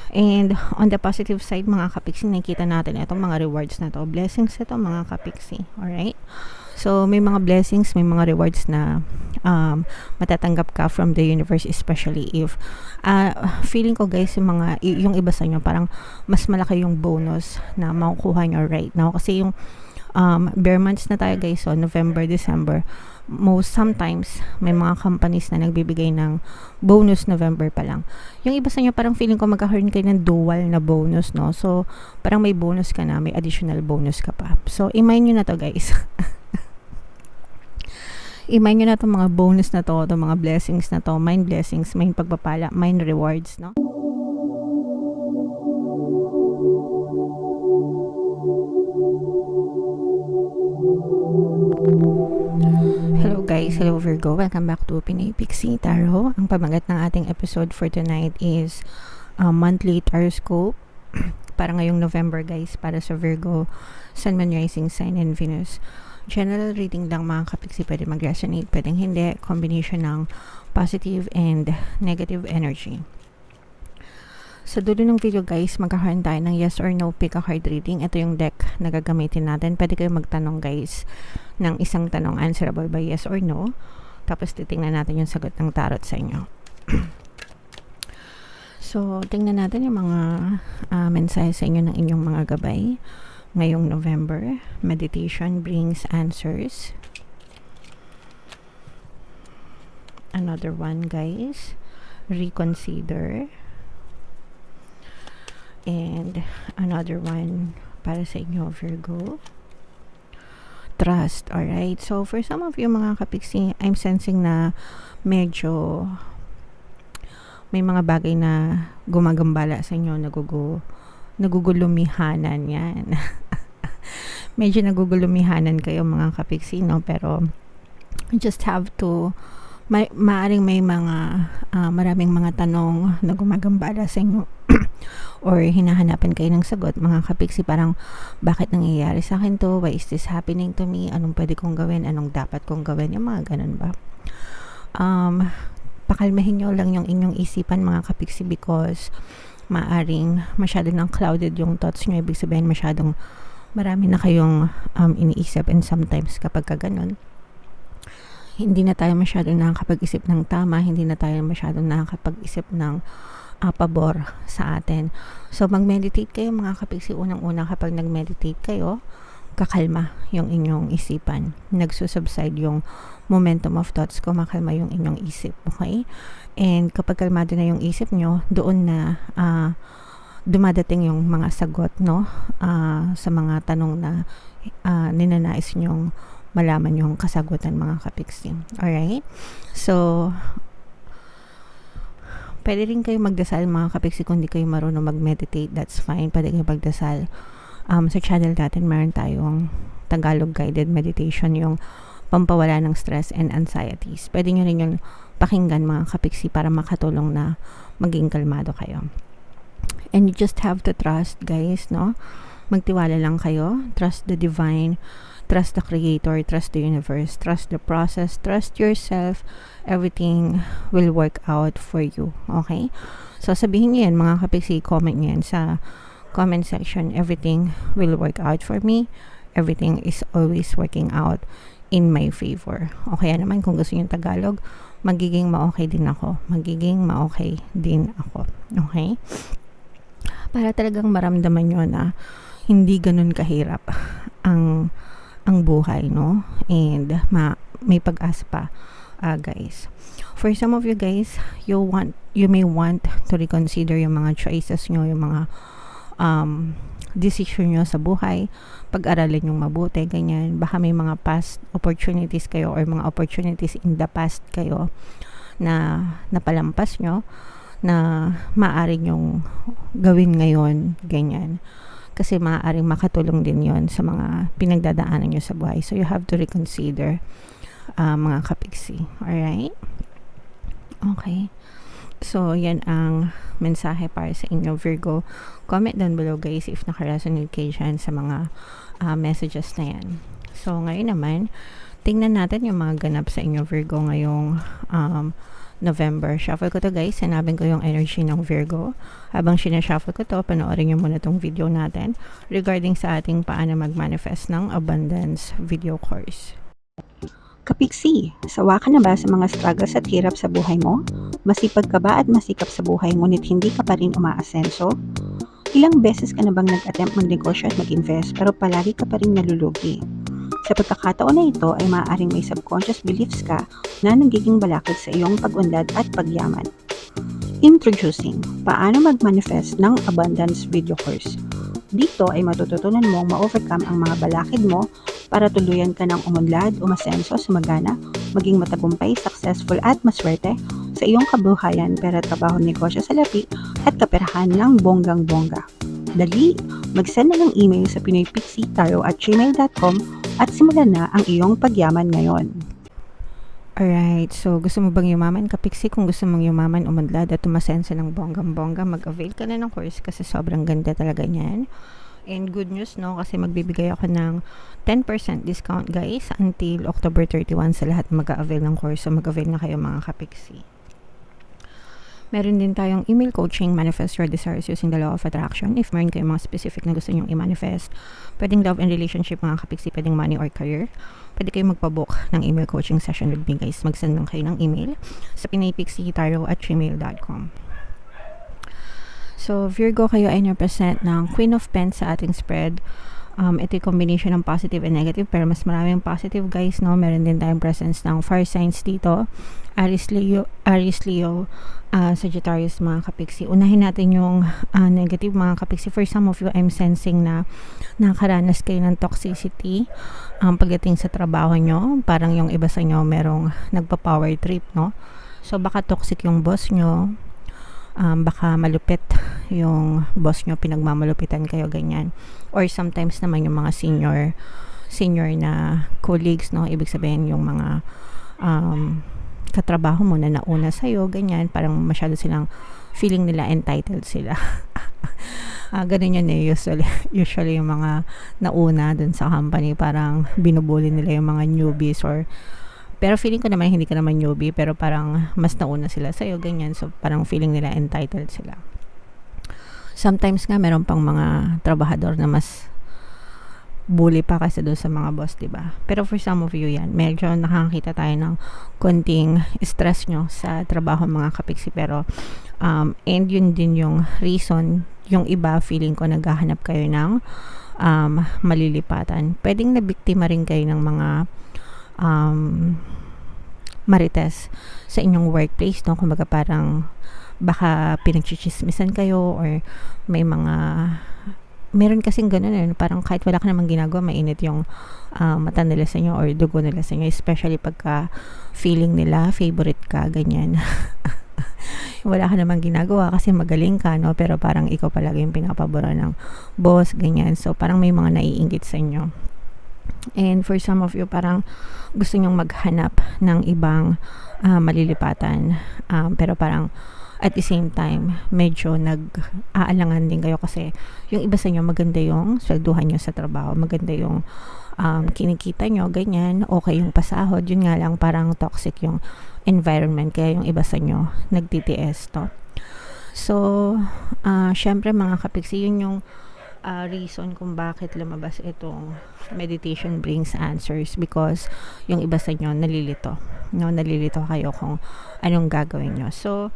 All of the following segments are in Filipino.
And on the positive side mga kapiksi, nakikita natin itong mga rewards na to. Blessings ito mga kapiksi. Alright? So, may mga blessings, may mga rewards na matatanggap ka from the universe, especially if feeling ko guys, yung iba sa inyo, parang mas malaki yung bonus na makukuha nyo right now. Kasi yung bare months na tayo guys, so November, December, sometimes may mga companies na nagbibigay ng bonus November pa lang. Yung iba sa inyo parang feeling ko magkakaroon kayo ng dual na bonus, no? So parang may bonus ka na, may additional bonus ka pa. So i-mind nyo na to guys. I-mind nyo na itong mga bonus na to, itong mga blessings na to, mind blessings, mind pagpapala, mind rewards, no? Hello guys, hello Virgo, welcome back to Pinay Pixie Tarot. Ang pamagat ng ating episode for tonight is monthly horoscope para ngayong November guys, para sa Virgo, Sun, Moon, Rising Sign, and Venus. General reading lang mga kapiksi, pwede mag-resonate, pwedeng hindi, combination ng positive and negative energy. Sa dulo ng video guys, magkakaroon tayo ng yes or no pick a card reading. Ito yung deck na gagamitin natin. Pwede kayo magtanong guys ng isang tanong answerable by yes or no. Tapos titingnan natin yung sagot ng tarot sa inyo. So, tingnan natin yung mga mensahe sa inyo ng inyong mga gabay. Ngayong November, meditation brings answers. Another one guys, reconsider. And another one para sa inyo Virgo, trust. Alright, so for some of you mga kapiksi, I'm sensing na medyo may mga bagay na gumagambala sa inyo, nagugulumihanan yan. Medyo nagugulumihanan kayo mga kapiksi, no? Pero you just have to maaring may mga maraming mga tanong na gumagambala sa inyo or hinahanapan kayo ng sagot mga kapiksi, parang bakit nangyayari sa akin to, why is this happening to me, anong pwede kong gawin, anong dapat kong gawin, yung mga ganun ba. Pakalmahin nyo lang yung inyong isipan mga kapiksi, because maaring masyado ng clouded yung thoughts nyo, ibig sabihin masyadong marami na kayong iniisip, and sometimes kapag ka ganun, hindi na tayo masyadong nakakapag-isip ng tama, hindi na tayo masyadong nakakapag-isip ng pabor sa atin. So, mag-meditate kayo mga kapiksi. Unang-una kapag nag-meditate kayo, kakalma yung inyong isipan. Nagsusubside yung momentum of thoughts, kumakalma yung inyong isip. Okay? And kapag kalmado na yung isip nyo, doon na dumadating yung mga sagot, no? Sa mga tanong na ninanais nyong malaman yung kasagutan mga kapiksi. Alright? So, pwede rin kayo magdasal mga kapiksi kung di kayo marunong mag-meditate, that's fine. Pwede kayo magdasal. Sa channel natin, meron tayong Tagalog guided meditation, yung pampawala ng stress and anxieties. Pwede nyo rin yung pakinggan mga kapiksi para makatulong na maging kalmado kayo. And you just have to trust guys, no? Magtiwala lang kayo. Trust the divine. Trust the creator, trust the universe, trust the process, trust yourself. Everything will work out for you. Okay? So, sabihin niyo yan, mga kapiksi, comment niyo yan sa comment section. Everything will work out for me. Everything is always working out in my favor. Okay naman, kung gusto niyo Tagalog, magiging ma-okay din ako. Magiging ma-okay din ako. Okay? Para talagang maramdaman niyo na hindi ganun kahirap ang buhay, no? And may pag-asa pa, guys. For some of you guys, you may want to reconsider yung mga choices nyo, yung mga decision nyo sa buhay. Pag-aralin yung mabuti, ganyan. Baka may mga past opportunities kayo or mga opportunities in the past kayo na napalampas nyo na maaari nyong gawin ngayon, ganyan. Kasi maaaring makatulong din yon sa mga pinagdadaanan nyo sa buhay. So, you have to reconsider, mga kapiksi. Alright? Okay. So, yan ang mensahe para sa inyo, Virgo. Comment down below, guys, if nakaresonate kayo dyan sa mga messages na yan. So, ngayon naman, tingnan natin yung mga ganap sa inyo, Virgo, ngayong November. Shuffle ko to guys, sinabing ko yung energy ng Virgo. Habang sinashuffle ko to, panoorin nyo muna tong video natin regarding sa ating paano mag-manifest ng abundance video course. Kapiksi, sawa ka na ba sa mga struggles at hirap sa buhay mo? Masipag ka ba at masikap sa buhay ngunit hindi ka pa rin umaasenso? Ilang beses ka na bang nag-attempt magnegosyo at mag-invest pero palagi ka pa rin nalulugi? Sa pagkakataon na ito ay maaaring may subconscious beliefs ka na nagiging balakid sa iyong pag-unlad at pagyaman. Introducing, paano mag-manifest ng abundance video course. Dito ay matututunan mong ma-overcome ang mga balakid mo para tuluyan ka ng umunlad, umasenso, sumagana, maging matagumpay, successful at maswerte sa iyong kabuhayan, pera, trabaho, negosyo, salapi at kaperahan ng bonggang-bongga. Dali, mag-send na ng email sa pinoypixitaro@gmail.com at simulan na ang iyong pagyaman ngayon. Alright, so gusto mo bang yumaman, kapiksi? Kung gusto mong yumaman, umunlad at umasenso ng bonggang-bongga, mag-avail ka na ng course kasi sobrang ganda talaga niyan. And good news, no? Kasi magbibigay ako ng 10% discount, guys, until October 31 sa lahat mag-avail ng course. So mag-avail na kayo mga kapiksi. Meron din tayong email coaching, manifest your desires using the law of attraction. If meron kayong mga specific na gusto nyong i-manifest, pwedeng love and relationship mga kapiksi, pwedeng money or career, pwede kayong magpabook ng email coaching session with me guys. Mag-send lang kayo ng email sa pinoypixitaro@gmail.com. So, Virgo, kayo ay represent ng Queen of Pents sa ating spread. Ito yung combination ng positive and negative, pero mas maraming positive guys, no? Meron din tayong presence ng fire signs dito. Aries, Leo, Sagittarius mga kapiksi. Unahin natin yung negative mga kapiksi. For some of you, I'm sensing na nakaranas kayo ng toxicity pagdating sa trabaho nyo. Parang yung iba sa nyo merong nagpa-power trip, no? So baka toxic yung boss nyo, baka malupit yung boss nyo, pinagmamalupitan kayo, ganyan. Or sometimes naman yung mga senior na colleagues, no? Ibig sabihin yung mga katrabaho mo na nauna sa'yo, ganyan, parang masyado silang feeling nila entitled sila. Ganun yun eh, usually yung mga nauna dun sa company, parang binubuli nila yung mga newbies pero feeling ko naman hindi ka naman newbie, pero parang mas nauna sila sa'yo, ganyan, so parang feeling nila entitled sila. Sometimes nga meron pang mga trabahador na mas bully pa kasi doon sa mga boss, diba? Pero for some of you yan, medyo nakakita tayo ng konting stress nyo sa trabaho mga kapiksi, pero and yun din yung reason, yung iba feeling ko naghahanap kayo ng malilipatan. Pwedeng nabiktima rin kayo ng mga marites sa inyong workplace, no? Kumbaga parang baka pinagchichismisan kayo or meron kasing ganun eh, parang kahit wala ka namang ginagawa, mainit yung mata nila sa inyo or dugo nila sa inyo, especially pagka feeling nila favorite ka, ganyan. Wala ka namang ginagawa kasi magaling ka, no? Pero parang ikaw palagi yung pinapabura ng boss, ganyan. So parang may mga naiinggit sa inyo. And for some of you, parang gusto nyong maghanap ng ibang malilipatan, pero parang at the same time, medyo nag-aalangan din kayo kasi yung iba sa inyo maganda yung swelduhan nyo sa trabaho, maganda yung kinikita nyo, ganyan, okay yung pasahod, yun nga lang parang toxic yung environment, kaya yung iba sa inyo nagtitiis to. So, syempre mga kapiksi, yun yung reason kung bakit lumabas itong meditation brings answers, because yung iba sa inyo nalilito kayo kung anong gagawin nyo. So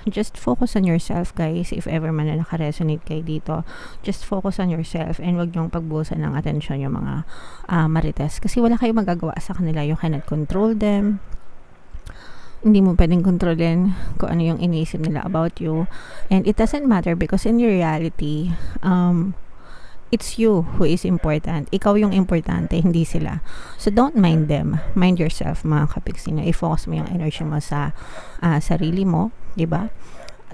just focus on yourself guys. If ever man na naka-resonate kayo dito, just focus on yourself and wag nyong pagbusan ng atensyon yung mga marites, kasi wala kayong magagawa sa kanila. You cannot control them. Hindi mo pwedeng kontrolin kung ano yung iniisip nila about you, and it doesn't matter because in your reality, it's you who is important. Ikaw yung importante, hindi sila. So don't mind them, mind yourself mga kapiksi. I-focus mo yung energy mo sa sarili mo, diba?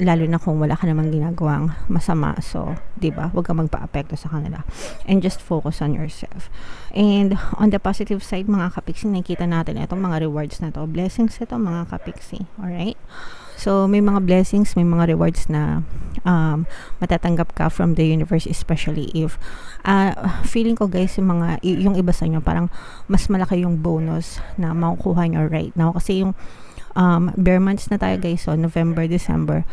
Lalo na kung wala ka namang ginagawang masama, so diba, huwag ka magpa-apekto sa kanila, and just focus on yourself. And on the positive side mga kapiksi, nakikita natin itong mga rewards na to, blessings ito mga kapiksi. Alright, so may mga blessings, may mga rewards na matatanggap ka from the universe, especially if feeling ko guys, yung iba sa inyo parang mas malaki yung bonus na makukuha nyo right now, kasi yung bare months na tayo guys, so November, December.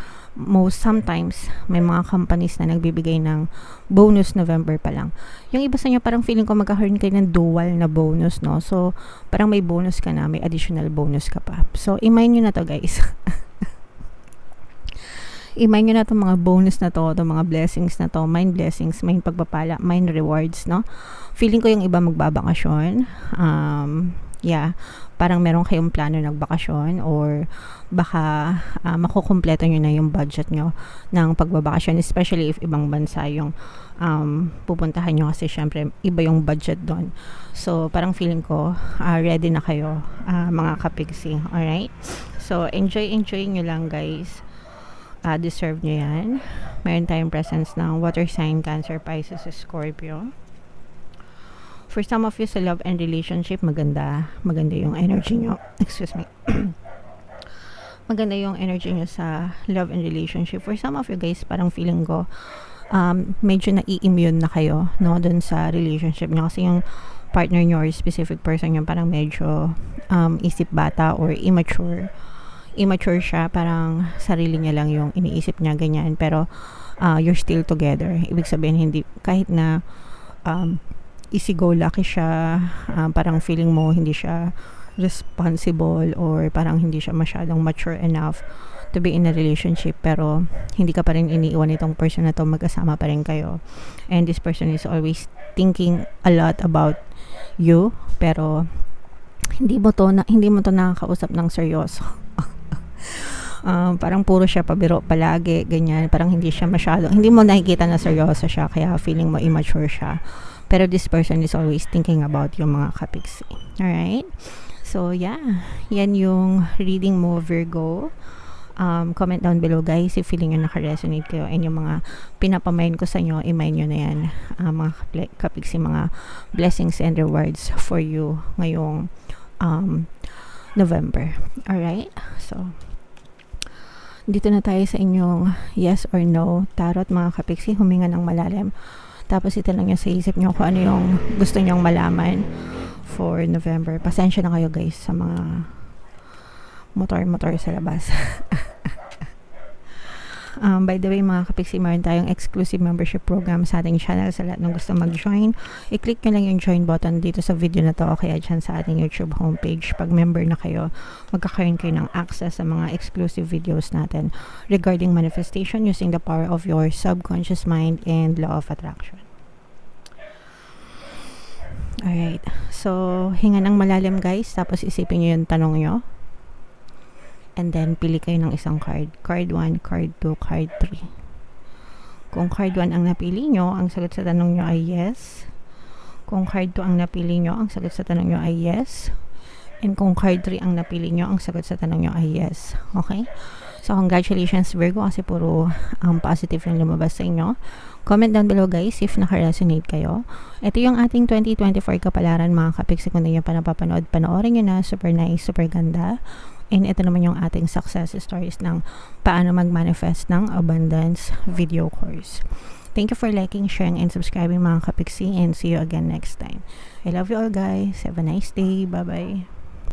Sometimes may mga companies na nagbibigay ng bonus November pa lang. Yung iba sa inyo parang feeling ko magkakaroon kayo ng dual na bonus, no? So parang may bonus ka na, may additional bonus ka pa. So i-mind nyo na to guys. I-mind nyo na itong mga bonus na to, itong mga blessings na to, mind blessings, mind pagpapala, mind rewards, no? Feeling ko yung iba magbabakasyon, parang meron kayong plano nagbakasyon, or baka makukumpleto nyo na yung budget nyo ng pagbabakasyon, especially if ibang bansa yung pupuntahan nyo, kasi syempre iba yung budget doon. So parang feeling ko ready na kayo, mga kapigsi. Alright, so enjoy nyo lang guys. Deserve nyo yan. Meron tayong presence ng water sign, Cancer, Pisces, Scorpio. For some of you sa love and relationship, maganda yung energy nyo. Excuse me. Maganda yung energy nyo sa love and relationship. For some of you guys, parang feeling ko medyo nai-immune na kayo, no, dun sa relationship nyo, kasi yung partner nyo or specific person nyo parang medyo isip bata or immature siya, parang sarili niya lang yung iniisip niya, ganyan, pero you're still together. Ibig sabihin, hindi, kahit na easy-go-lucky siya, parang feeling mo hindi siya responsible, or parang hindi siya masyadong mature enough to be in a relationship, pero hindi ka pa rin iniiwan itong person na to, magkasama pa rin kayo, and this person is always thinking a lot about you, pero hindi mo to nakakausap ng seryoso. Parang puro siya pabiro palagi, ganyan, parang hindi mo nakikita na seryoso siya, kaya feeling mo immature siya, pero this person is always thinking about yung mga kapigsi. Alright, so yeah, yan yung reading mo, Virgo. Comment down below guys if feeling nyo naka-resonate kayo, and yung mga pinapamain ko sa inyo, i-mind nyo na yan, mga kapigsi, mga blessings and rewards for you ngayong November. Alright, so dito na tayo sa inyong yes or no tarot, mga kapigsi. Huminga ng malalim, tapos ito lang yung sa isip nyo kung ano yung gusto nyong malaman for November. Pasensya na kayo guys sa mga motor sa labas. By the way mga kapigsi, meron tayong exclusive membership program sa ating channel. Sa lahat ng gusto mag-join, i-click nyo lang yung join button dito sa video na to, o kaya dyan sa ating YouTube homepage. Pag member na kayo, magkakaroon kayo ng access sa mga exclusive videos natin regarding manifestation using the power of your subconscious mind and law of attraction. Alright, so hinga ng malalim guys, tapos isipin nyo yung tanong nyo, and then pili kayo ng isang card. Card 1, card 2, card 3. Kung card 1 ang napili nyo, ang sagot sa tanong nyo ay yes. Kung card 2 ang napili nyo, ang sagot sa tanong nyo ay yes. And kung card 3 ang napili nyo, ang sagot sa tanong nyo ay yes. Okay? So congratulations Virgo, kasi puro positive yung lumabas sa inyo. Comment down below guys if naka-resonate kayo. Ito yung ating 2024 kapalaran, mga kapigsi. Kung hindi nyo pa napapanood, panoorin nyo na. Super nice, super ganda. And ito naman yung ating success stories ng paano mag-manifest ng abundance video course. Thank you for liking, sharing, and subscribing, mga kapigsi, and see you again next time. I love you all guys. Have a nice day. Bye-bye.